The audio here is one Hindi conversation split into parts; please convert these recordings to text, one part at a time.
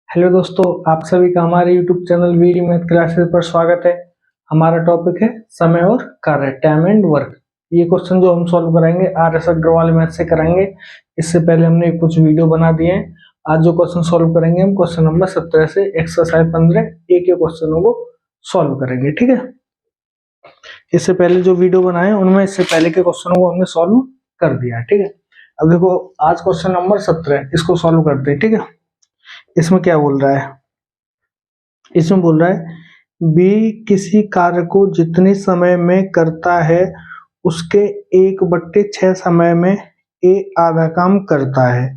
हेलो दोस्तों, आप सभी का हमारे YouTube channel VD math classes पर स्वागत है। हमारा टॉपिक है समय और कार्य, टाइम एंड वर्क। ये क्वेश्चन जो हम सॉल्व करेंगे RS अग्रवाल मैथ से करेंगे। इससे पहले हमने कुछ वीडियो बना दिए हैं। आज जो क्वेश्चन सॉल्व करेंगे हम क्वेश्चन नंबर 17 से एक्सरसाइज 15 एक के क्वेश्चनों को सॉल्व करेंगे, ठीक है। इससे पहले जो वीडियो बनाए उनमें इससे पहले के क्वेश्चनों को हमने सॉल्व कर दिया है, ठीक है। अब देखो आज क्वेश्चन नंबर 17 इसको सॉल्व करते हैं, ठीक है। इसमें क्या बोल रहा है, इसमें बोल रहा है बी किसी कार्य को जितने समय में करता है उसके 1/6 समय में ए आधा काम करता है।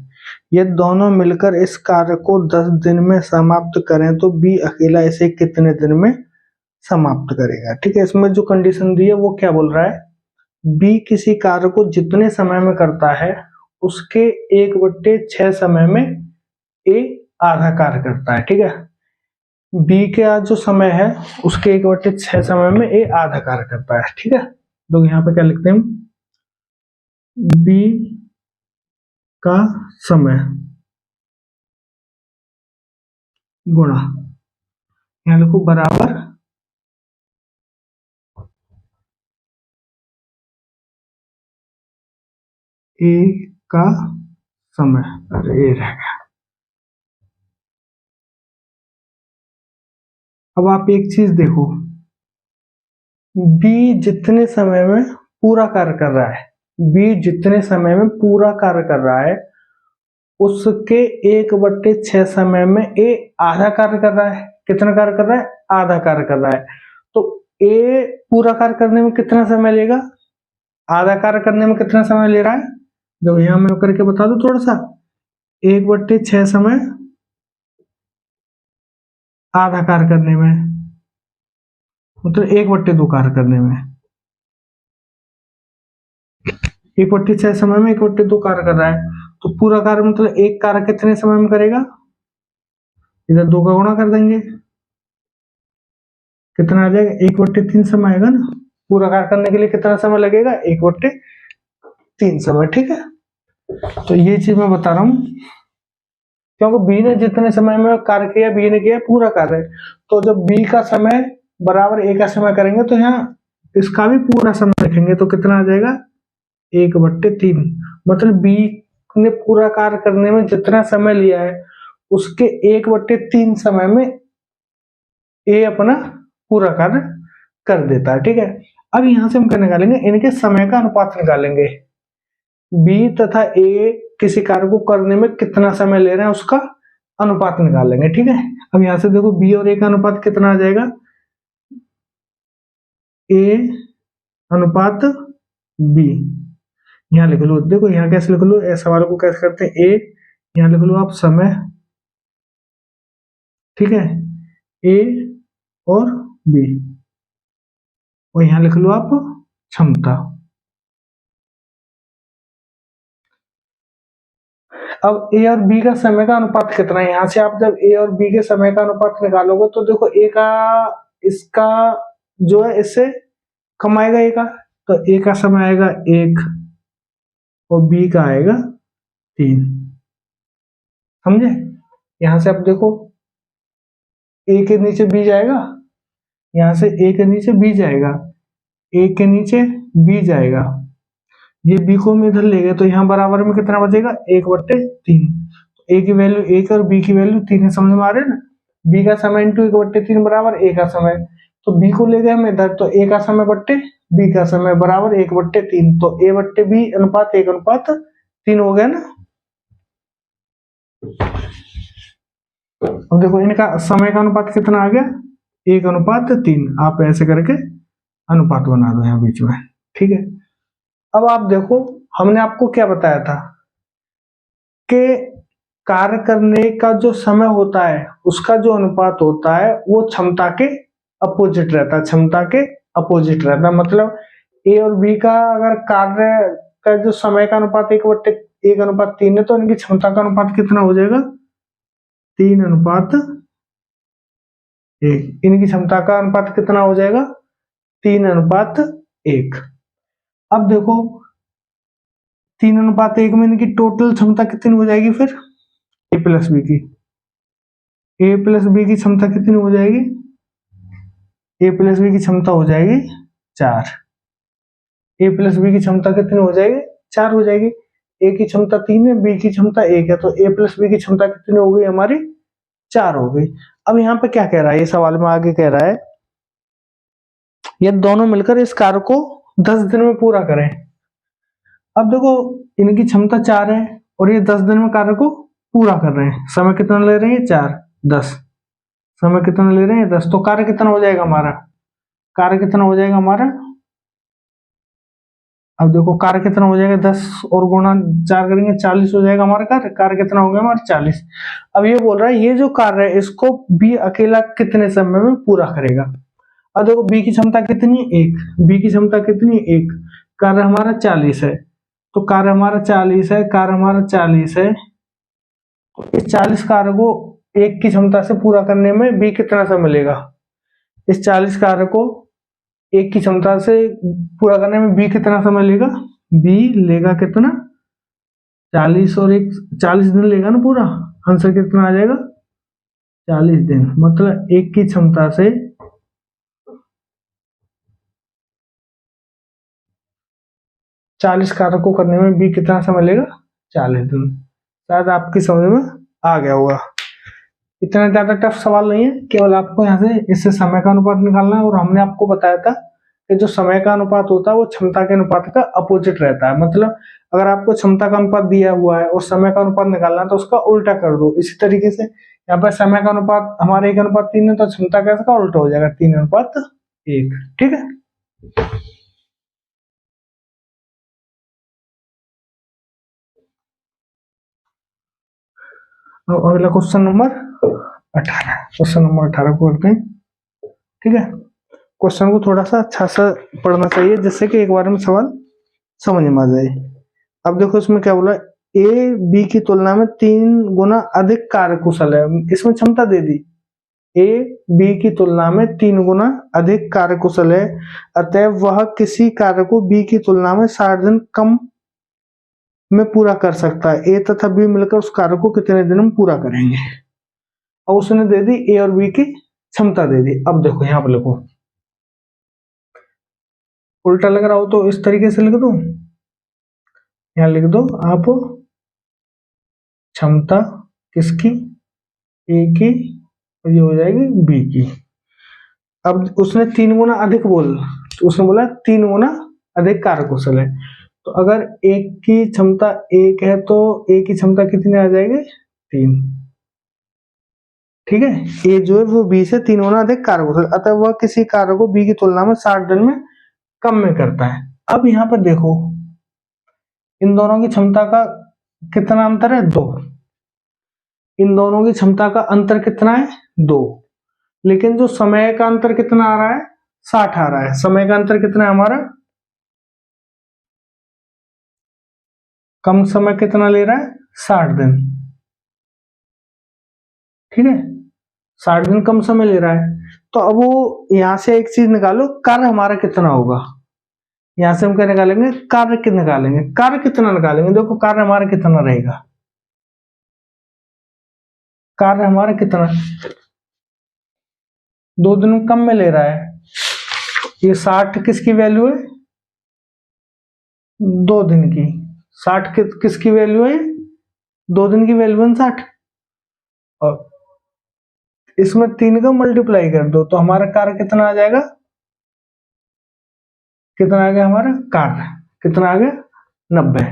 यदि दोनों मिलकर इस कार्य को 10 दिन में समाप्त करें तो बी अकेला इसे कितने दिन में समाप्त करेगा, ठीक है। इसमें जो कंडीशन दी है वो क्या बोल रहा है, बी किसी कार्य को जितने समय में करता है उसके 1/6 समय में ए आधा कार्य करता है, ठीक है। बी के आज जो समय है उसके 1/6 समय में ए आधा कार्य करता है, ठीक है। तो यहाँ पे क्या लिखते हैं, बी का समय गुणा, यहाँ लिखो बराबर ए का समय। अरे ए रह गया। अब आप एक चीज देखो, बी जितने समय में पूरा कार्य कर रहा है, बी जितने समय में पूरा कार्य कर रहा है उसके 1/6 समय में ए आधा कार्य कर रहा है। कितना कार्य कर रहा है, आधा कार्य कर रहा है। तो ए पूरा कार्य करने में कितना समय लेगा, आधा कार्य करने में कितना समय ले रहा है, जब यहां मैं करके बता दूं थोड़ा सा। 1/6 समय आधा कार्य करने में, मतलब 1/2 कार्य करने में, 1/6 समय में 1/2 कार्य कर रहा है। तो पूरा कार्य मतलब एक कार्य कितने समय में करेगा, इधर 2 का गुणा कर देंगे, कितना आ जाएगा 1/3 समय आएगा ना। पूरा कार्य करने के लिए कितना समय लगेगा, 1/3 समय, ठीक है। तो ये चीज मैं बता रहा हूं क्योंकि बी ने जितने समय में कार्य किया, बी ने किया पूरा कार्य। तो जब बी का समय बराबर ए का समय करेंगे तो यहाँ इसका भी पूरा समय लिखेंगे तो कितना आ जाएगा 1/3। मतलब बी ने पूरा कार्य करने में जितना समय लिया है उसके 1/3 समय में ए अपना पूरा कार्य कर देता है, ठीक है। अब यहां से हम क्या निकालेंगे, इनके समय का अनुपात निकालेंगे। बी तथा ए किसी कार्य को करने में कितना समय ले रहे हैं उसका अनुपात निकालेंगे, ठीक है। अब यहां से देखो बी और ए का अनुपात कितना आ जाएगा, ए अनुपात बी। यहाँ लिख लो, देखो यहाँ कैसे लिख लो, सवाल को कैसे करते हैं, ए यहाँ लिख लो आप समय, ठीक है, ए और बी, और यहाँ लिख लो आप क्षमता। अब ए और बी का समय का अनुपात कितना है, यहां से आप जब ए और बी के समय का अनुपात निकालोगे तो देखो ए का इसका जो है इससे कम आएगा ए का, तो ए का समय आएगा 1 और बी का आएगा 3, समझे। यहां से आप देखो ए के नीचे बी जाएगा, यहां से ए के नीचे बी जाएगा, ए के नीचे बी जाएगा, ये बी को हम इधर ले गए तो यहाँ बराबर में कितना बचेगा 1/3। ए की वैल्यू 1 और बी की वैल्यू 3 है, समझ में आ रहा है ना। बी का समय इंटू 1/3 बराबर ए का समय, तो बी को ले गए हम इधर तो ए का समय बट्टे बी का समय बराबर 1/3, तो ए बट्टे बी अनुपात 1/3 हो गया ना। अब देखो इनका समय का अनुपात कितना आ गया, 1/3। आप ऐसे करके अनुपात बना दो यहाँ बीच में, ठीक है। अब आप देखो हमने आपको क्या बताया था कि कार्य करने का जो समय होता है उसका जो अनुपात होता है वो क्षमता के अपोजिट रहता है, क्षमता के अपोजिट रहता है। मतलब ए और बी का अगर कार्य का जो समय का अनुपात 1/3 है तो इनकी क्षमता का अनुपात कितना हो जाएगा, 3:1। इनकी क्षमता का अनुपात कितना हो जाएगा, 3:1। अब देखो 3:1 में इनकी टोटल क्षमता कितनी हो जाएगी फिर, ए प्लस बी की, ए प्लस बी की क्षमता कितनी हो जाएगी, ए प्लस बी की क्षमता हो जाएगी 4। ए प्लस बी की क्षमता कितनी हो जाएगी, 4 हो जाएगी। ए की क्षमता 3 है, बी की क्षमता 1 है, तो ए प्लस बी की क्षमता कितनी हो गई हमारी, 4 हो गई। अब यहाँ पे क्या कह रहा है, ये सवाल में आगे कह रहा है ये दोनों मिलकर इस कार्य को 10 दिन में पूरा करें। अब देखो इनकी क्षमता 4 है और ये 10 दिन में कार्य को पूरा कर रहे हैं। समय कितना ले रहे हैं, 4, 10। समय कितना ले रहे हैं, 10। तो कार्य कितना हो जाएगा हमारा, कार्य कितना हो जाएगा हमारा, अब देखो कार्य कितना हो जाएगा, 10 और गुणा 4 करेंगे 40 हो जाएगा हमारा कार्य। कार्य कितना हो गया हमारा, 40। अब ये बोल रहा है ये जो कार्य है इसको बी अकेला कितने समय में पूरा करेगा। अब देखो बी की क्षमता कितनी है, 1। बी की क्षमता कितनी है, 1। कार्य हमारा 40 है, तो कार्य हमारा 40 है, कार्य हमारा 40 है। तो इस 40 कार्य को 1 की क्षमता से पूरा करने में बी कितना समय लेगा, इस 40 कार्य को 1 की क्षमता से पूरा करने में बी कितना समय लेगा, बी लेगा कितना, 40 और 1 40 दिन लेगा ना पूरा। आंसर कितना आ जाएगा, 40 दिन। मतलब 1 की क्षमता से 40 कार्य को करने में बी कितना समय लेगा, 40 दिन। शायद आपकी समझ में आ गया होगा। इतना ज्यादा टफ सवाल नहीं है, केवल आपको यहाँ से इससे समय का अनुपात निकालना है। और हमने आपको बताया था कि जो समय का अनुपात होता है वो क्षमता के अनुपात का अपोजिट रहता है। मतलब अगर आपको क्षमता का अनुपात दिया हुआ है और समय का अनुपात निकालना है तो उसका उल्टा कर दो। इसी तरीके से यहाँ पर समय का अनुपात हमारे 1:3 है, तो क्षमता का इसका उल्टा हो जाएगा, 3:1। ठीक है। अगला क्वेश्चन नंबर 18, क्वेश्चन नंबर 18 को करते हैं। ठीक है, क्वेश्चन को थोड़ा सा अच्छा सा पढ़ना चाहिए जिससे कि एक बार में सवाल समझ में आ जाए। अब देखो इसमें क्या बोला, ए बी की तुलना में 3 गुना अधिक कार्यकुशल है। इसमें क्षमता दे दी, ए बी की तुलना में 3 गुना अधिक कार्यकुशल है, अतः वह किसी कार्य को बी की तुलना में 60 दिन कम में पूरा कर सकता है। ए तथा बी मिलकर उस कार्य को कितने दिन में पूरा करेंगे। और उसने दे दी ए और बी की क्षमता दे दी। अब देखो यहाँ पर लिखो, उल्टा लग रहा हो तो इस तरीके से लिख दो, यहाँ लिख दो आप क्षमता किसकी, ए की, और ये हो जाएगी बी की। अब उसने 3 गुना अधिक तो उसने बोला 3 गुना अधिक कार्यकुशल है। तो अगर एक की क्षमता 1 है तो ए की क्षमता कितनी आ जाएगी, 3। ठीक है, ए जो है वो बी से 3 गुना अधिक कार्यकुशल, अतः वह किसी कार्य को बी की तुलना में 60 दिन में कम में करता है। अब यहाँ पर देखो इन दोनों की क्षमता का कितना अंतर है, 2। इन दोनों की क्षमता का अंतर कितना है, 2। लेकिन जो समय का अंतर कितना आ रहा है, 60 आ रहा है। समय का अंतर कितना है हमारा, कम समय कितना ले रहा है, 60 दिन। ठीक है, 60 दिन कम समय ले रहा है। तो अब वो यहां से एक चीज निकालो, कार्य हमारा कितना होगा। यहां से हम क्या निकालेंगे, कार्य कितना निकालेंगे, कार्य कितना निकालेंगे। देखो कार्य हमारा कितना रहेगा, कार्य हमारा कितना, 2 दिन कम में ले रहा है। ये 60 किसकी वैल्यू है, 2 दिन की। 60 किसकी वैल्यू है, 2 दिन की वैल्यू है 60। और इसमें 3 का मल्टीप्लाई कर दो तो हमारा कार्य कितना आ जाएगा, कितना आ गया हमारा कार्य, कितना आ गया, 90।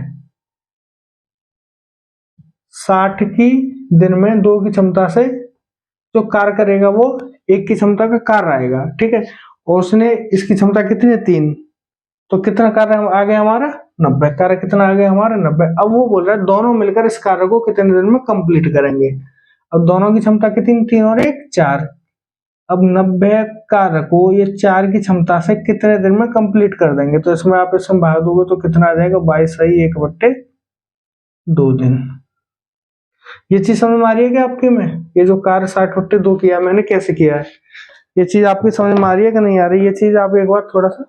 60 की दिन में 2 की क्षमता से जो कार्य करेगा वो 1 की क्षमता का कार्य आएगा। ठीक है, और उसने इसकी क्षमता कितनी है, 3, तो कितना कार्य आ गया हमारा, 90। कार्य कितना आ गया हमारा, 90। अब वो बोल रहा है दोनों मिलकर इस कार्य को कितने दिन में कंप्लीट करेंगे। अब दोनों की क्षमता कितनी, 3 और 1 4। अब 90 कार्य को ये 4 की क्षमता से कितने दिन में कंप्लीट कर देंगे। तो इसमें आप इसमें भाग दोगे तो कितना आ जाएगा, 22 सही 1/2 दिन। ये चीज समझ में आ रही है क्या आपके में, ये जो कार्य 60/2 किया मैंने कैसे किया है, ये चीज आपकी समझ में आ रही है कि नहीं आ रही। ये चीज आप एक बार थोड़ा सा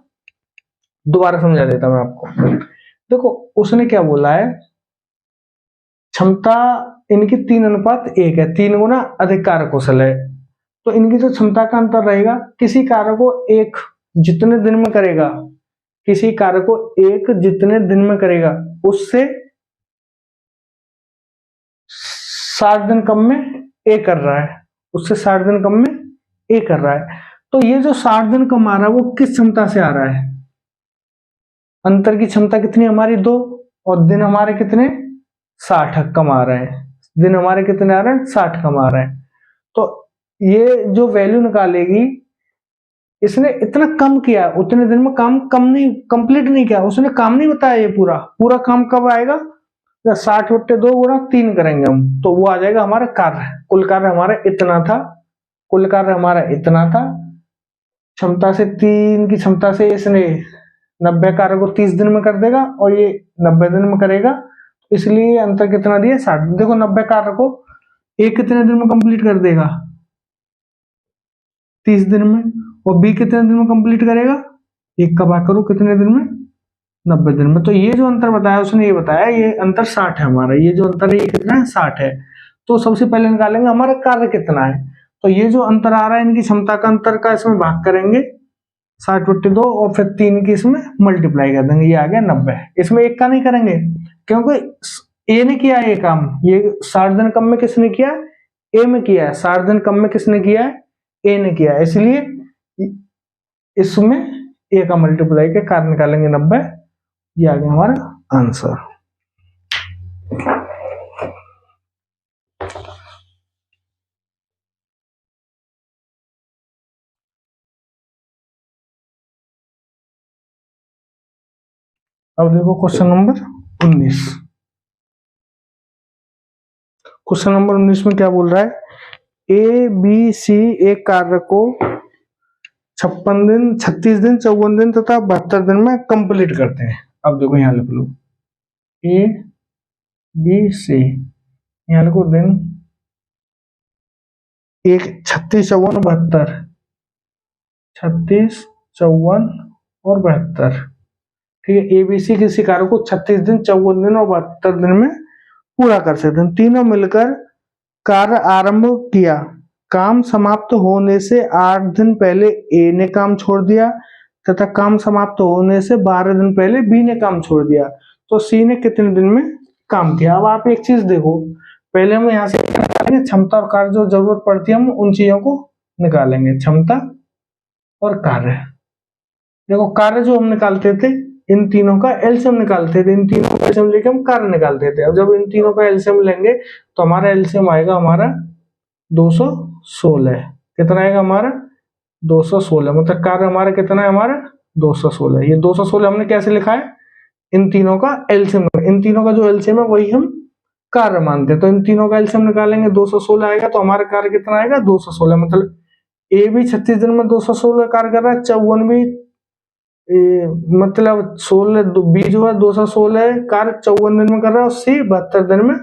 दोबारा समझा देता मैं आपको। देखो उसने क्या बोला है, क्षमता इनकी 3:1 है, 3 गुना अधिक कार्यकुशल है। तो इनकी जो क्षमता का अंतर रहेगा, किसी कार्य को एक जितने दिन में करेगा, किसी कार्य को एक जितने दिन में करेगा उससे 60 दिन कम में ए कर रहा है, उससे 60 दिन कम में ए कर रहा है। तो ये जो 60 दिन कम आ रहा है वो किस क्षमता से आ रहा है? अंतर की क्षमता कितनी हमारी 2 और दिन हमारे कितने 60 कम आ रहे हैं, दिन हमारे कितने आ रहे हैं 60 कम आ रहे हैं। तो ये जो वैल्यू निकालेगी, इसने इतना कम किया, उतने दिन में काम कम नहीं कंप्लीट नहीं किया, उसने काम नहीं बताया। ये पूरा पूरा काम कब आएगा? 60/2 गुणा 3 करेंगे हम, तो वो आ जाएगा हमारा कार्य। कुल कार्य हमारा इतना था, कुल कार्य हमारा इतना था। क्षमता से 3 की क्षमता से इसने 90 कार्य को 30 दिन में कर देगा और ये 90 दिन में करेगा, इसलिए अंतर कितना दिया 60। देखो 90 कार्य को एक कितने दिन में कंप्लीट कर देगा? 30 दिन में। और बी कितने दिन में कंप्लीट करेगा? एक का भाग करो कितने दिन में? 90 दिन में। तो ये जो अंतर बताया उसने, ये बताया ये अंतर 60 है हमारा, ये जो अंतर है ये कितना है 60 है। तो सबसे पहले निकालेंगे हमारा कार्य कितना है। तो ये जो अंतर आ रहा है इनकी क्षमता का अंतर का इसमें भाग करेंगे 60/2 और फिर 3 की इसमें मल्टीप्लाई कर देंगे, ये आ गया 90। इसमें एक का नहीं करेंगे क्योंकि ए ने किया ये काम, ये 60 दिन कम में किसने किया? ए में किया है। 60 दिन कम में किसने किया है? ए ने किया है, इसलिए इसमें ए का मल्टीप्लाई के कार्य निकालेंगे 90, ये आ गया हमारा आंसर। अब देखो क्वेश्चन नंबर 19। क्वेश्चन नंबर 19 में क्या बोल रहा है? ए बी सी एक कार्य को 56 दिन, 36 दिन, 54 दिन तथा 72 दिन में कंप्लीट करते हैं। अब देखो यहां लिख लो ए बी सी, यहां लिखो दिन एक 36, 54, 72, 36, 54 और 72। ठीक है, एबीसी किसी कार्य को 36 दिन, 54 दिन और 72 दिन में पूरा कर सकते हैं। तीनों मिलकर कार्य आरंभ किया, काम समाप्त होने से 8 दिन पहले ए ने काम छोड़ दिया तथा काम समाप्त होने से 12 दिन पहले बी ने काम छोड़ दिया। तो सी ने कितने दिन में काम किया? अब आप एक चीज देखो, पहले हम यहाँ से क्षमता और कार्य जो जरूरत पड़ती है हम उन चीजों को निकालेंगे, क्षमता और कार्य। देखो कार्य जो हम निकालते थे इन तीनों का एलसीएम निकालते थे, इन तीनों का एलसीएम लेके हम कार्य निकालते थे। अब जब इन तीनों का एलसीएम लेंगे तो हमारा एलसीएम आएगा हमारा 216। कितना आएगा हमारा? 216। मतलब कार्य हमारा कितना है? हमारा 216। ये 216 हमने कैसे लिखा है? इन तीनों का एलसीएम, इन तीनों का जो एलसीएम है वही हम कार्य मानते हैं। तो इन तीनों का एलसीएम निकालेंगे 216 आएगा, तो हमारा कार्य कितना आएगा? 216। मतलब ए भी 36 दिन में 216 कार्य कर रहा है, 54 भी मतलब 16 बी जो है 216 कार्य 54 दिन में कर रहा है और सी 72 दिन में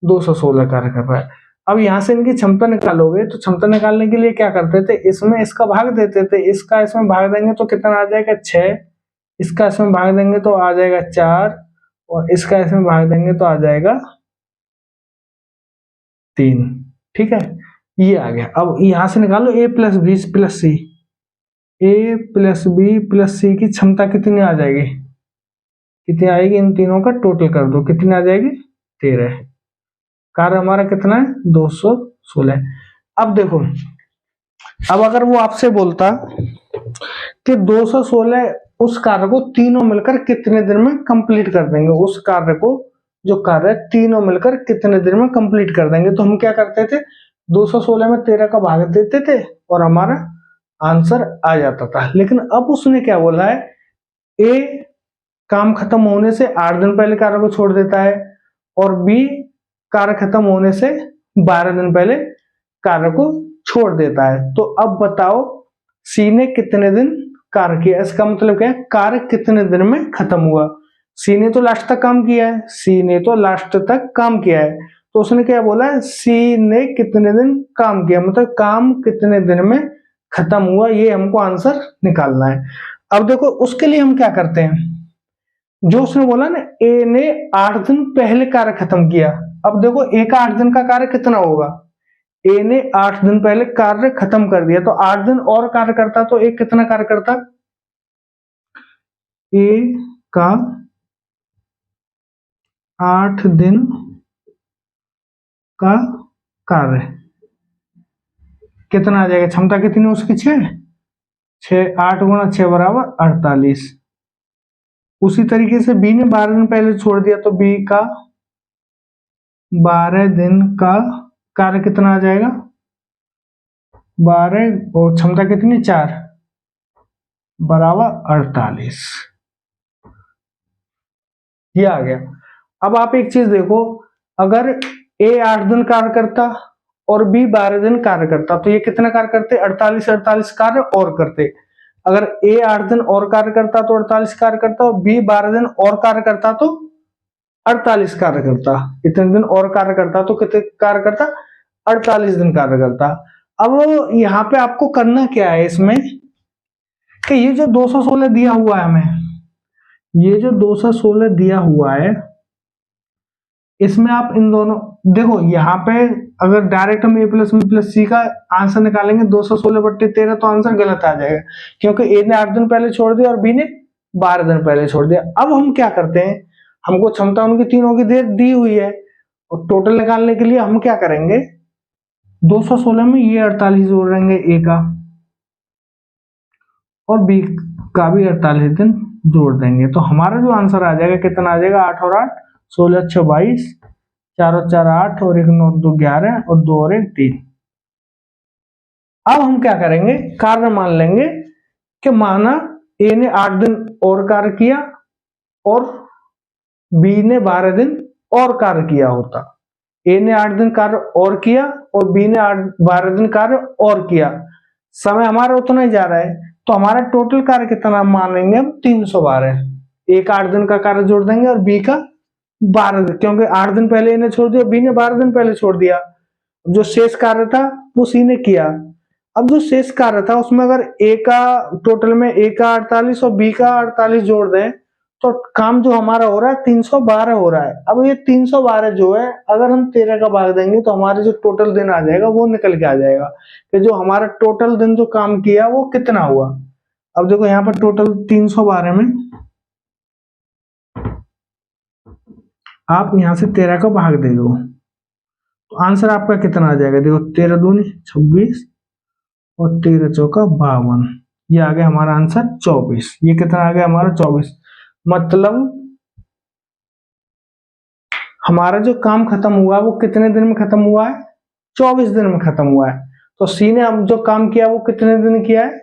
216 कार्य कर रहा है। अब यहां से इनकी क्षमता निकालोगे तो क्षमता निकालने के लिए क्या करते थे? इसमें इसका भाग देते थे, इसका इसमें भाग देंगे तो कितना आ जाएगा? 6। इसका इसमें भाग देंगे तो आ जाएगा 4 और इसका इसमें भाग देंगे तो आ जाएगा 3। ठीक है, ये आ गया। अब यहां से निकालो a plus B plus C, A plus B plus C की क्षमता कितनी आ जाएगी? कितनी आएगी? इन तीनों का टोटल कर दो, कितनी आ जाएगी? 13। कार्य हमारा कितना है? 216। अब देखो, अब अगर वो आपसे बोलता कि 216 उस कार्य को तीनों मिलकर कितने दिन में कंप्लीट कर देंगे, उस कार्य को जो कार्य तीनों मिलकर कितने दिन में कंप्लीट कर देंगे, तो हम क्या करते थे? 216 में 13 का भाग देते थे और हमारा आंसर आ जाता था। लेकिन अब उसने क्या बोला है? ए काम खत्म होने से 8 दिन पहले कार्य को छोड़ देता है और बी कार्य खत्म होने से 12 दिन पहले कार्य को छोड़ देता है। तो अब बताओ सी ने कितने दिन कार्य किया? इसका मतलब क्या है? कार्य कितने दिन में खत्म हुआ? सी ने तो लास्ट तक काम किया है, सी ने तो लास्ट तक काम किया है, तो उसने क्या बोला है? सी ने कितने दिन काम किया, मतलब काम कितने दिन में खत्म हुआ, ये हमको आंसर निकालना है। अब देखो उसके लिए हम क्या करते हैं, जो उसने बोला ना ए ने 8 दिन पहले कार्य खत्म किया, अब देखो ए का 8 दिन का कार्य कितना होगा, ए ने 8 दिन पहले कार्य खत्म कर दिया, तो 8 दिन और कार्य करता तो ए कितना कार्य करता, ए का 8 दिन का कार्य कितना आ जाएगा, क्षमता कितनी उसकी 6, 8 गुणा 6 बराबर 48। उसी तरीके से बी ने 12 दिन पहले छोड़ दिया, तो बी का 12 दिन का कार्य कितना आ जाएगा, 12 और क्षमता कितनी 4 बराबर 48, ये आ गया। अब आप एक चीज देखो, अगर ए 8 दिन कार्य करता और बी 12 दिन कार्य करता, तो ये कितना कार्य करते, 48 कार्य और करते। अगर ए 8 दिन और कार्य करता तो 48 कार्य करता, और बी 12 दिन और कार्य करता तो 48 कार्य करता। इतने दिन और कार्य करता तो कितने कार्य करता, 48 दिन कार्य करता। अब यहाँ पे आपको करना क्या है इसमें, कि ये जो 216 दिया हुआ है हमें, ये जो 216 दिया हुआ है, इसमें आप इन दोनों देखो, यहाँ पे अगर डायरेक्ट हम a प्लस बी प्लस सी का आंसर निकालेंगे 216/13, तो आंसर गलत आ जाएगा, क्योंकि ए ने 8 दिन पहले छोड़ दिया और बी ने 12 दिन पहले छोड़ दिया। अब हम क्या करते हैं, हमको क्षमता उनकी तीनों की दी हुई है, और टोटल निकालने के लिए हम क्या करेंगे, 216 में ये 48 जोड़ देंगे ए का, और बी का भी 48 दिन जोड़ देंगे, तो हमारा जो आंसर आ जाएगा कितना आ जाएगा, 8 और 8 16 6 22, 4 और 4 8, और 1 9 2 11, और 2 और 1 3। अब हम क्या करेंगे, कार्य मान लेंगे कि माना ए ने 8 दिन और कार्य किया और बी ने 12 दिन और कार्य किया होता। ए ने 8 दिन कार्य और किया और बी ने 12 दिन कार्य और किया, समय हमारा उतना ही जा रहा है, तो हमारा टोटल कार्य कितना मान लेंगे हम, 312। ए का 8 दिन का कार्य जोड़ देंगे और बी का 12 दिन, क्योंकि 8 दिन पहले इन्हें छोड़ दिया, बी ने 12 दिन पहले छोड़ दिया, जो शेष कार्य था वो सी ने किया। अब जो शेष कार्य था उसमें अगर ए का टोटल में ए का 48 और बी का 48 जोड़ दें, तो काम जो हमारा हो रहा है 312 हो रहा है। अब ये 312 जो है, अगर हम 13 का भाग देंगे तो हमारे जो टोटल दिन आ जाएगा वो निकल के आ जाएगा, कि जो हमारा टोटल दिन जो काम किया वो कितना हुआ। अब देखो यहाँ पर टोटल 312 में आप यहां से 13 का भाग दे दो, तो आंसर आपका कितना आ जाएगा, देखो 13 दूनी 26 और 13 चौका 52, ये आ गया हमारा आंसर 24। ये कितना आ गया हमारा 24, मतलब हमारा जो काम खत्म हुआ वो कितने दिन में खत्म हुआ है, 24 दिन में खत्म हुआ है। तो सी ने हम जो काम किया वो कितने दिन किया है,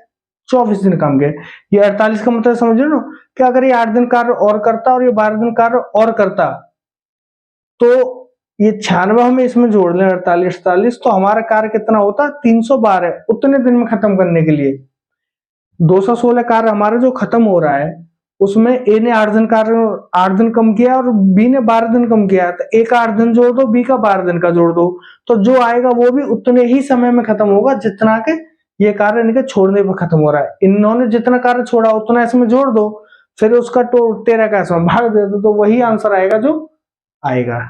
24 दिन काम किया। ये 48 का मतलब समझ रहे हो कि अगर ये 8 दिन कार्य और करता और ये 12 दिन कार्य और करता, तो ये 96 में इसमें जोड़ लें 48, तो हमारा कार्य कितना होता, 312, उतने दिन में खत्म करने के लिए। 216 कार्य हमारा जो खत्म हो रहा है उसमें ए ने 8 दिन कार्य 8 दिन कम किया और बी ने 12 दिन कम किया, तो ए का 8 दिन जोड़ दो, बी का 12 दिन का जोड़ दो, तो जो आएगा वो भी उतने ही समय में खत्म होगा जितना के ये कार्य इनके छोड़ने पर खत्म हो रहा है। इन्होंने जितना कार्य छोड़ा उतना इसमें जोड़ दो, फिर उसका 13 का इसमें भाग दे दो, तो वही आंसर आएगा जो आएगा।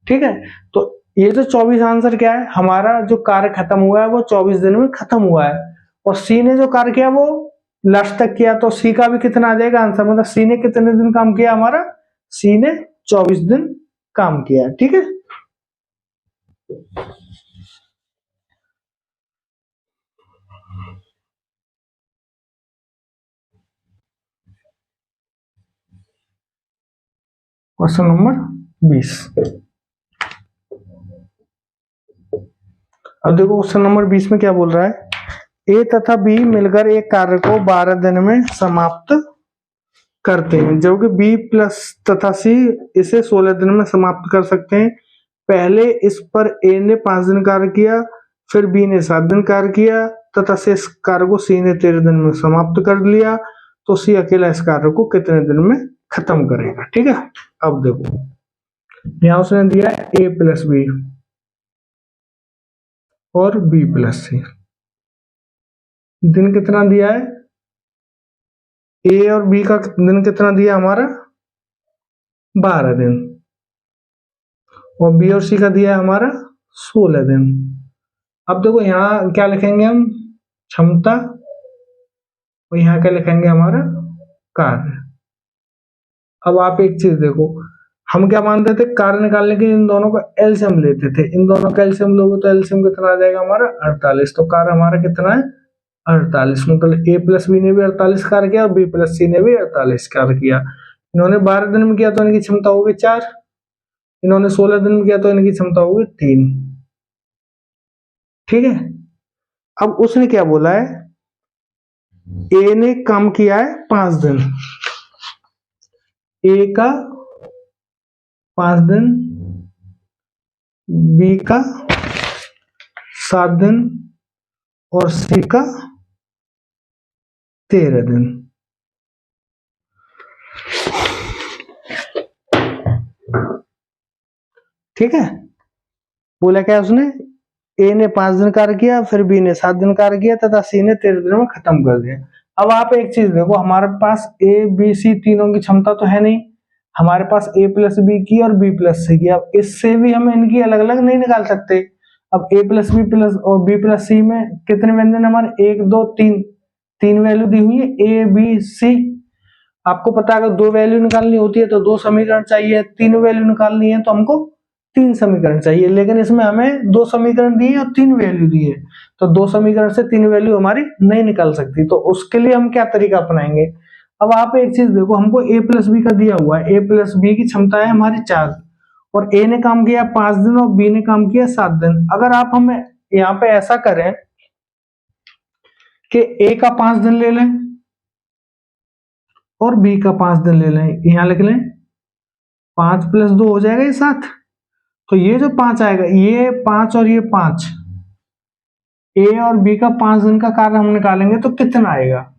ठीक है, तो ये जो 24 आंसर क्या है, हमारा जो कार्य खत्म हुआ है वो 24 दिन में खत्म हुआ है, और सी ने जो कार्य किया वो लास्ट तक किया, तो सी का भी कितना आ जाएगा आंसर, मतलब सी ने कितने दिन काम किया, हमारा सी ने 24 दिन काम किया। ठीक है, क्वेश्चन नंबर 20। अब देखो क्वेश्चन नंबर 20 में क्या बोल रहा है, ए तथा बी मिलकर एक कार्य को 12 दिन में समाप्त करते हैं, जबकि बी प्लस तथा सी इसे 16 दिन में समाप्त कर सकते हैं। पहले इस पर ए ने 5 दिन कार्य किया, फिर बी ने 7 दिन कार्य किया तथा शेष कार्य को सी ने 13 दिन में समाप्त कर लिया, तो सी अकेला इस कार्य को कितने दिन में खत्म करेगा। ठीक है, अब देखो यहां उसने दिया ए प्लस बी और बी प्लस सी, दिन कितना दिया है, ए और बी का दिन कितना दिया हमारा, 12 दिन, और बी और सी का दिया है हमारा 16 दिन। अब देखो यहाँ क्या लिखेंगे हम, क्षमता, और यहाँ क्या लिखेंगे हमारा कार्य। अब आप एक चीज देखो, हम क्या मानते थे, कार्य निकालने के लिए इन दोनों का एलसीएम लेते थे। इन दोनों का एलसीएम लोगे तो एलसीएम कितना आ जाएगा हमारा 48। तो कार्य हमारा कितना है 48। मतलब ए प्लस बी ने भी 48 कार्य किया और बी प्लस सी ने भी 48 कार्य किया। इन्होंने 12 दिन में किया तो इनकी क्षमता होगी 4, इन्होंने 16 दिन में किया तो इनकी क्षमता होगी 3। ठीक है। अब उसने क्या बोला है, ए ने काम किया है 5 दिन, ए का 5 दिन, बी का 7 दिन और सी का 13 दिन। ठीक है। बोला क्या उसने, ए ने 5 दिन कार्य किया, फिर बी ने 7 दिन कार्य किया तथा सी ने 13 दिन में खत्म कर दिया। अब आप एक चीज देखो, हमारे पास ए बी सी तीनों की क्षमता तो है नहीं, हमारे पास ए प्लस बी की और बी प्लस सी की। अब इससे भी हम इनकी अलग अलग नहीं निकाल सकते। अब ए प्लस बी प्लस और बी प्लस सी में कितने व्यंजन हमारे, 1 2 3, 3 वैल्यू दी हुई है ए बी सी। आपको पता है अगर 2 वैल्यू निकालनी होती है तो 2 समीकरण चाहिए, 3 वैल्यू निकालनी है तो हमको 3 समीकरण चाहिए। लेकिन इसमें हमें 2 समीकरण दिए और 3 वैल्यू दी है, तो 2 समीकरण से 3 वैल्यू हमारी नहीं निकाल सकती। तो उसके लिए हम क्या तरीका अपनाएंगे। अब आप एक चीज देखो, हमको ए प्लस बी का दिया हुआ है, ए प्लस बी की क्षमता है हमारी 4, और ए ने काम किया 5 दिन और बी ने काम किया 7 दिन। अगर आप हमें यहाँ पे ऐसा करें कि ए का 5 दिन ले लें और बी का 5 दिन ले लें, यहां लिख लें 5 प्लस 2 हो जाएगा ये 7। तो ये जो 5 आएगा, ये 5 और ये 5, ए और बी का 5 दिन का कार्य हम निकालेंगे तो कितना आएगा।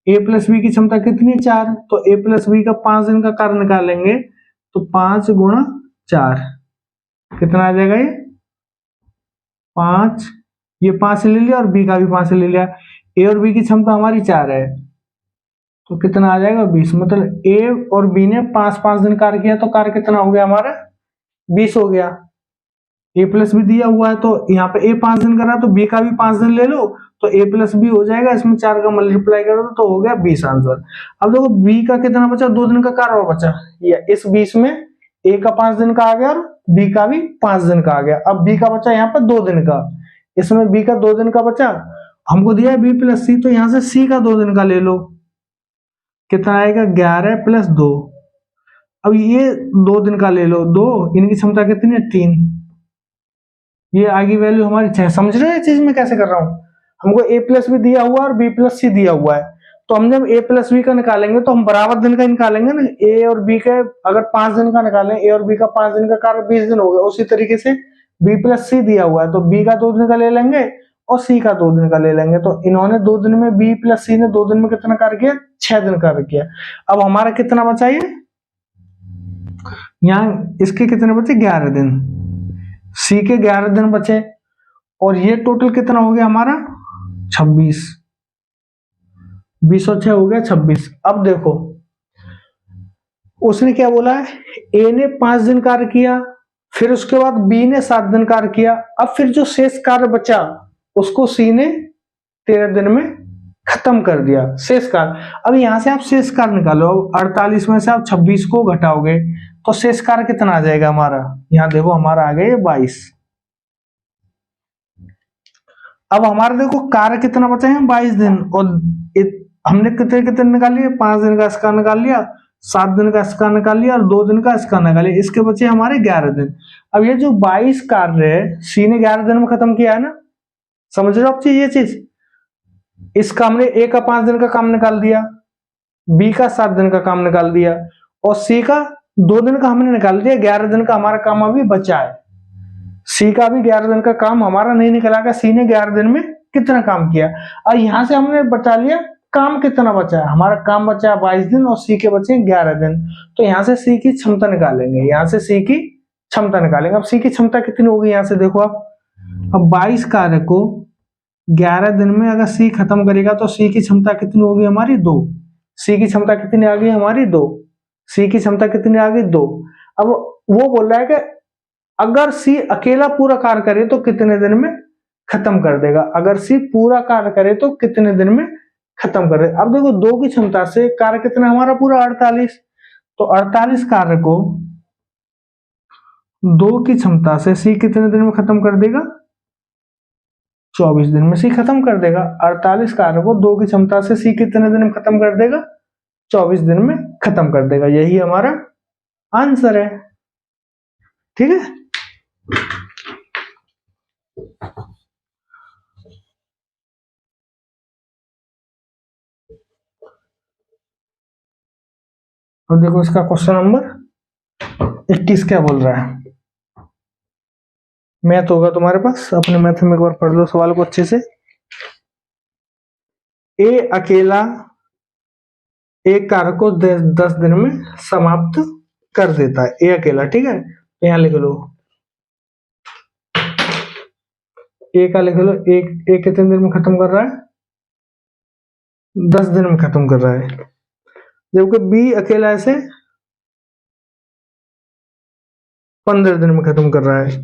ए प्लस बी की क्षमता कितनी है 4, तो ए प्लस बी का 5 दिन का कार्य निकालेंगे तो 5 गुणा 4 कितना आ जाएगा, ये 5, ये 5 ले लिया और बी का भी 5 ले लिया। ए और बी की क्षमता हमारी 4 है तो कितना आ जाएगा 20। मतलब ए और बी ने 5 दिन कार्य किया तो कार्य कितना हो गया हमारा 20 हो गया। ए प्लस बी दिया हुआ है तो यहाँ पे ए 5 दिन कर रहा है तो बी का भी 5 दिन ले लो तो ए प्लस बी हो जाएगा, इसमें 4 का मल्टीप्लाई करो तो हो गया 20 आंसर। अब देखो बी का कितना बचा, 2 दिन का कार्य और बचा, या इस 20 में ए का 5 दिन का आ गया और बी का भी 5 दिन का आ गया। अब बी का बचा यहाँ पर 2 दिन का, इसमें बी का 2 दिन का बचा, हमको दिया है बी प्लस सी, तो यहाँ से सी का 2 दिन का ले लो, कितना आएगा 11 प्लस 2। अब ये 2 दिन का ले लो 2, इनकी क्षमता कितनी है 3, ये आगे वैल्यू हमारी 6। समझ रहे हो चीज में कैसे कर रहा हूं, हमको ए प्लस बी दिया हुआ और बी प्लस सी दिया हुआ है, तो हम जब ए प्लस बी का निकालेंगे तो हम बराबर दिन का निकालेंगे ना। ए और बी का अगर 5 दिन का निकालें, ए और बी का 5 दिन का कार्य 20 दिन हो गया, उसी तरीके से बी प्लस सी दिया हुआ है तो बी का 2 दिन का ले लेंगे और सी का 2 दिन का ले लेंगे। तो इन्होंने 2 दिन में, बी प्लस सी ने 2 दिन में कितना कार्य किया, 6 दिन कार्य किया। अब हमारा कितना बचा, ये यहाँ इसके कितने बचे 11 दिन, सी के 11 दिन बचे, और ये टोटल कितना हो गया हमारा 26, 20 और 6 हो गया 26। अब देखो उसने क्या बोला है, ए ने 5 दिन कार्य किया, फिर उसके बाद बी ने 7 दिन कार्य किया, अब फिर जो शेष कार्य बचा उसको सी ने 13 दिन में खत्म कर दिया, शेष कार्य। अब यहां से आप शेष कार्य निकालो, 48 में से आप 26 को घटाओगे तो शेष कार्य कितना आ जाएगा हमारा, यहाँ देखो हमारा आ गया 22। अब हमारा देखो कार्य कितना बचा है 22 दिन, और हमने कितने कितने निकाल लिए, 5 दिन का इसका निकाल लिया, 7 दिन का इसका निकाल लिया और 2 दिन का इसका निकाल लिया, इसके बचे हमारे 11 दिन। अब ये जो 22 कार्य है सी ने 11 दिन में खत्म किया है ना, समझ रहे हो आप ये चीज। इसका हमने ए का 5 दिन का काम निकाल दिया, बी का 7 दिन का काम निकाल दिया और सी का 2 दिन का हमने निकाल दिया, 11 दिन का हमारा काम अभी बचा है। सी का भी 11 दिन का काम हमारा नहीं निकला, सी ने 11 दिन में कितना काम किया। और यहां से हमने बचा लिया काम कितना बचा है, हमारा काम बचा है 22 दिन और सी के बचे 11 दिन। तो यहां से सी की क्षमता निकालेंगे, यहां से सी की क्षमता निकालेंगे। अब सी की क्षमता कितनी होगी, यहां से देखो आप, अब 22 कार्य को 11 दिन में अगर सी खत्म करेगा तो सी की क्षमता कितनी होगी हमारी 2। सी की क्षमता कितनी आ गई हमारी 2, सी की क्षमता कितनी आ गई 2। अब वो बोल रहा है कि अगर सी अकेला पूरा कार्य करे तो कितने दिन में खत्म कर देगा, अगर सी पूरा कार्य करे तो कितने दिन में खत्म कर देगा। अब देखो 2 की क्षमता से कार्य कितना हमारा पूरा 48, तो 48 कार्य को 2 की क्षमता से सी कितने दिन में खत्म कर देगा, 24 दिन में सी खत्म कर देगा। 48 कार्य को 2 की क्षमता से सी कितने दिन में खत्म कर देगा, 24 दिन में खत्म कर देगा। यही हमारा आंसर है। ठीक है, अब देखो इसका क्वेश्चन नंबर 21 क्या बोल रहा है। मैथ होगा तुम्हारे पास, अपने मैथ में एक बार पढ़ लो सवाल को अच्छे से। ए अकेला एक कार्य को 10 दिन में समाप्त कर देता है, ए अकेला। ठीक है, यहां लिख लो ए का, लिख लो एक कितने दिन में खत्म कर रहा है, 10 दिन में खत्म कर रहा है। जबकि बी अकेला ऐसे 15 दिन में खत्म कर रहा है।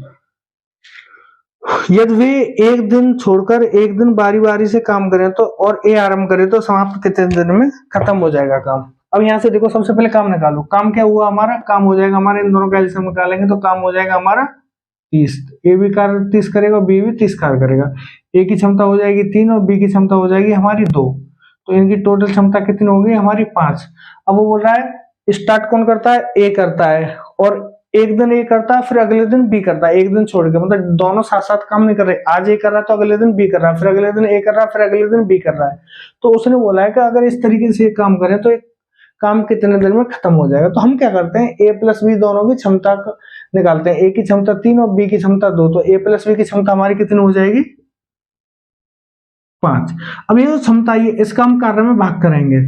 यदि वे एक दिन छोड़कर एक दिन बारी बारी से काम करें तो और ए आरंभ करे तो समाप्त कितने दिन में खत्म हो जाएगा काम। अब यहां से देखो सबसे पहले काम निकालो। काम क्या हुआ हमारा, काम हो जाएगा हमारे, इन दोनों का एलसीएम निकालेंगे तो काम हो जाएगा हमारा 30। ए भी कार्य 30 करेगा, बी भी 30 कार्य करेगा। ए की क्षमता हो जाएगी 3 और बी की क्षमता हो जाएगी हमारी 2, तो इनकी टोटल क्षमता कितनी होगी हमारी 5। अब वो बोल रहा है स्टार्ट कौन करता है, ए करता है, और एक दिन ए करता है फिर अगले दिन बी करता है, एक दिन छोड़ के, मतलब दोनों साथ साथ काम नहीं कर रहे। आज ए कर रहा है तो अगले दिन बी कर रहा है, फिर अगले दिन ए कर रहा है, फिर अगले दिन बी कर रहा है। तो उसने बोला है कि अगर इस तरीके से काम करें तो एक काम कितने दिन में खत्म हो जाएगा। तो हम क्या करते हैं, ए प्लस बी दोनों की क्षमता निकालते हैं। ए की क्षमता 3 और बी की क्षमता 2, तो ए प्लस बी की क्षमता हमारी कितनी हो जाएगी, 5। अब ये जो क्षमता है इसका हम कार्य में भाग करेंगे,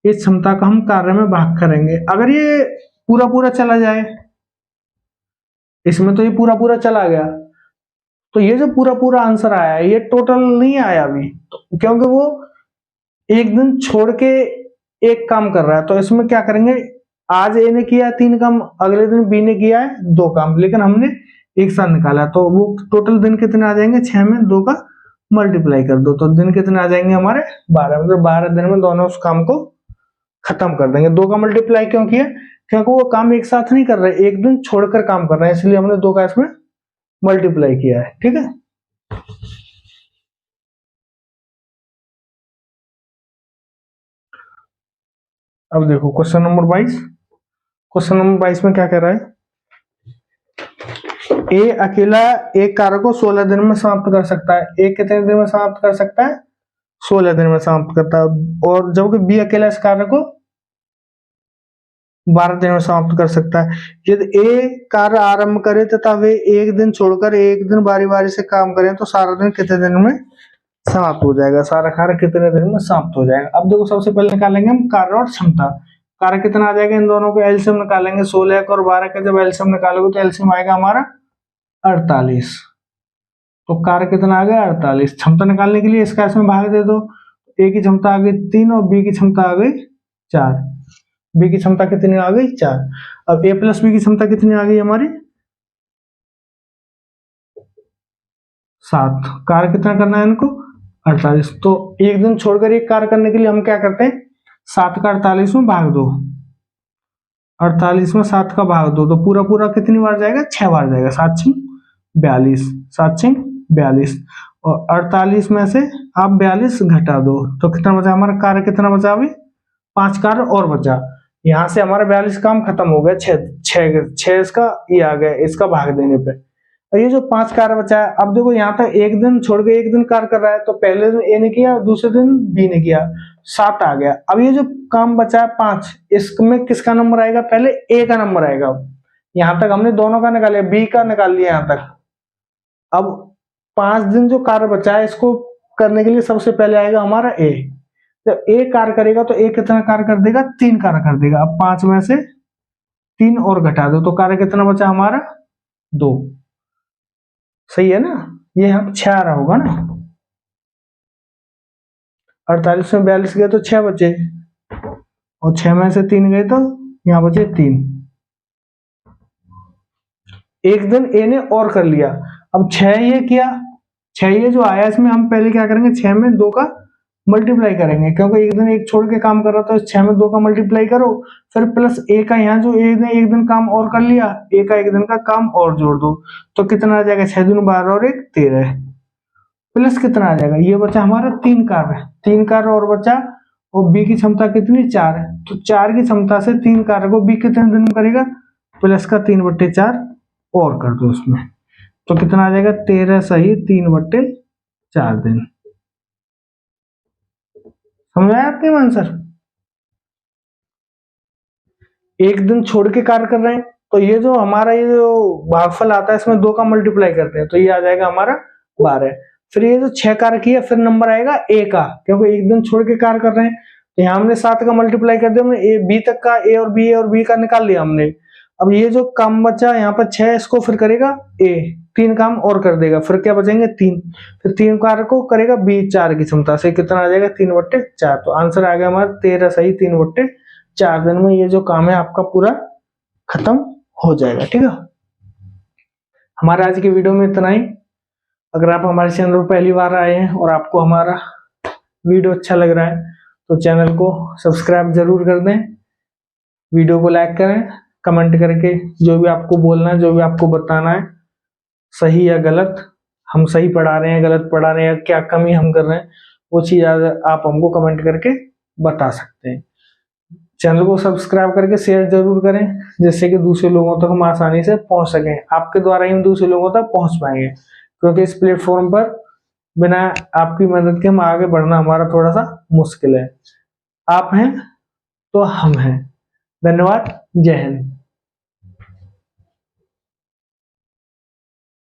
इस क्षमता का हम कार्य में भाग करेंगे। अगर ये पूरा पूरा चला जाए, इसमें तो ये पूरा पूरा चला गया, तो ये जो पूरा पूरा आंसर आया है ये टोटल नहीं आया अभी, तो क्योंकि वो एक दिन छोड़ के एक काम कर रहा है। तो इसमें क्या करेंगे, आज ए ने किया 3 काम, अगले दिन बी ने किया है 2 काम, लेकिन हमने एक साथ निकाला, तो वो टोटल दिन कितने आ जाएंगे, 6 में 2 का मल्टीप्लाई कर दो तो दिन कितने आ जाएंगे हमारे 12, मतलब 12 दिन में दोनों उस काम को खत्म कर देंगे। 2 का मल्टीप्लाई क्यों किया, क्योंकि वो काम एक साथ नहीं कर रहे, एक दिन छोड़कर काम कर रहे हैं, इसलिए हमने 2 का इसमें मल्टीप्लाई किया है। ठीक है, अब देखो क्वेश्चन नंबर 22। क्वेश्चन नंबर 22 में क्या कह रहा है, ए अकेला एक कार्य को 16 दिन में समाप्त कर सकता है। ए कितने दिन में समाप्त कर सकता है, 16 दिन में समाप्त करता है। और जबकि बी अकेला इस कार्य को 12 दिन में समाप्त कर सकता है। यदि ए कार्य आरंभ करे तथा वे एक दिन छोड़कर एक दिन बारी बारी से काम करें तो सारा दिन कितने दिन में समाप्त हो जाएगा, सारा कार्य कितने दिन में समाप्त हो जाएगा। अब देखो सबसे पहले निकालेंगे हम कार्य और क्षमता। कार्य कितना आ जाएगा, इन दोनों को एलसीएम निकालेंगे, 16 का और 12 का जब एलसीएम निकालोगे तो एलसीएम आएगा हमारा 48। तो कार्य कितना आ गया 48। क्षमता निकालने के लिए इसका इसमें भाग दे दो, ए की क्षमता आ गई 3 और बी की क्षमता आ गई 4। बी की क्षमता कितनी आ गई 4। अब ए प्लस बी की क्षमता कितनी आ गई हमारी 7। कार्य कितना करना है इनको 48। तो एक दिन छोड़कर एक कार्य करने के लिए हम क्या करते हैं, 7 का 48 में भाग दो, 48 में 7 का भाग दो, तो पूरा पूरा कितनी बार जाएगा, 6 बार जाएगा। 7 6 42, 7 6 42, और 48 में से आप 42 घटा दो तो कितना बचा हमारा कार्य, कितना बचा अभी 5 कार्य और बचा। यहाँ से हमारा 42 काम खत्म हो गया, 6 इसका ये आ गया इसका भाग देने पे। और ये जो 5 कार्य बचा है, अब देखो यहाँ तक एक दिन छोड़ के एक दिन कार्य कर रहा है, तो पहले दिन ए ने किया, दूसरे दिन बी ने किया, 7 आ गया। अब ये जो काम बचा है 5, इसमें किसका नंबर आएगा, पहले ए का नंबर आएगा। यहाँ तक हमने दोनों का निकाल लिया, बी का निकाल लिया यहाँ तक। अब 5 दिन जो कार्य बचा है इसको करने के लिए सबसे पहले आएगा हमारा ए। जब ए कार्य करेगा तो ए कितना कार्य कर देगा, 3 कार्य कर देगा। अब 5 में से 3 और घटा दो तो कार्य कितना बचा हमारा 2। सही है ना, ये हम 6 आ रहा होगा ना, 48 में 42 गए तो 6 बचे, और 6 में से 3 गए तो यहाँ बचे 3। एक दिन ए ने और कर लिया। अब 6 ये किया, 6 ये जो आया इसमें हम पहले क्या करेंगे, 6 में 2 का मल्टीप्लाई करेंगे, क्योंकि एक दिन एक छोड़ के काम कर रहा था, तो 6 में 2 का मल्टीप्लाई करो, फिर प्लस ए का यहाँ जो ए ने एक दिन काम और कर लिया, ए का एक दिन का काम और जोड़ दो, तो कितना आ जाएगा, 6 दूनी 12 और 1 13, प्लस कितना आ जाएगा, ये बचा हमारा 3 कार्य, 3 कार्य और बचा, और बी की क्षमता कितनी 4 है, तो 4 की क्षमता से 3 कार्य को बी कितने दिन में करेगा, प्लस का 3/4 और कर दो उसमें, तो कितना आ जाएगा 13 सही 3/4 दिन। समझ आया आपके आंसर? एक दिन छोड़ के कार्य कर रहे हैं, तो ये जो हमारा ये जो भागफल आता है इसमें 2 का मल्टीप्लाई करते हैं, तो ये आ जाएगा हमारा 12। फिर ये जो 6 कार्य किया, फिर नंबर आएगा ए का, क्योंकि एक दिन छोड़ के कार्य कर रहे हैं, तो यहाँ हमने 7 का मल्टीप्लाई कर दिया, हमने ए बी तक का, ए और बी का निकाल लिया हमने। अब ये जो काम बचा यहाँ पर 6, इसको फिर करेगा ए, 3 काम और कर देगा, फिर क्या बचेंगे 3, फिर 3 कार्य को करेगा बी 4 की क्षमता से, कितना आ जाएगा 3/4, तो आंसर आ गया हमारा 13 सही 3/4 दिन में ये जो काम है आपका पूरा खत्म हो जाएगा। ठीक है, हमारे आज की वीडियो में इतना ही। अगर आप हमारे चैनल पर पहली बार आए हैं और आपको हमारा वीडियो अच्छा लग रहा है तो चैनल को सब्सक्राइब जरूर कर दें, वीडियो को लाइक करें, कमेंट करके जो भी आपको बोलना है, जो भी आपको बताना है, सही या गलत, हम सही पढ़ा रहे हैं, गलत पढ़ा रहे हैं, क्या कमी हम कर रहे हैं, वो चीज आप हमको कमेंट करके बता सकते हैं। चैनल को सब्सक्राइब करके शेयर जरूर करें, जिससे कि दूसरे लोगों तक हम आसानी से पहुंच सकें, आपके द्वारा ही हम दूसरे लोगों तक पहुंच पाएंगे, क्योंकि इस प्लेटफॉर्म पर बिना आपकी मदद के हम आगे बढ़ना हमारा थोड़ा सा मुश्किल है। आप हैं तो हम हैं। धन्यवाद, जय हिंद।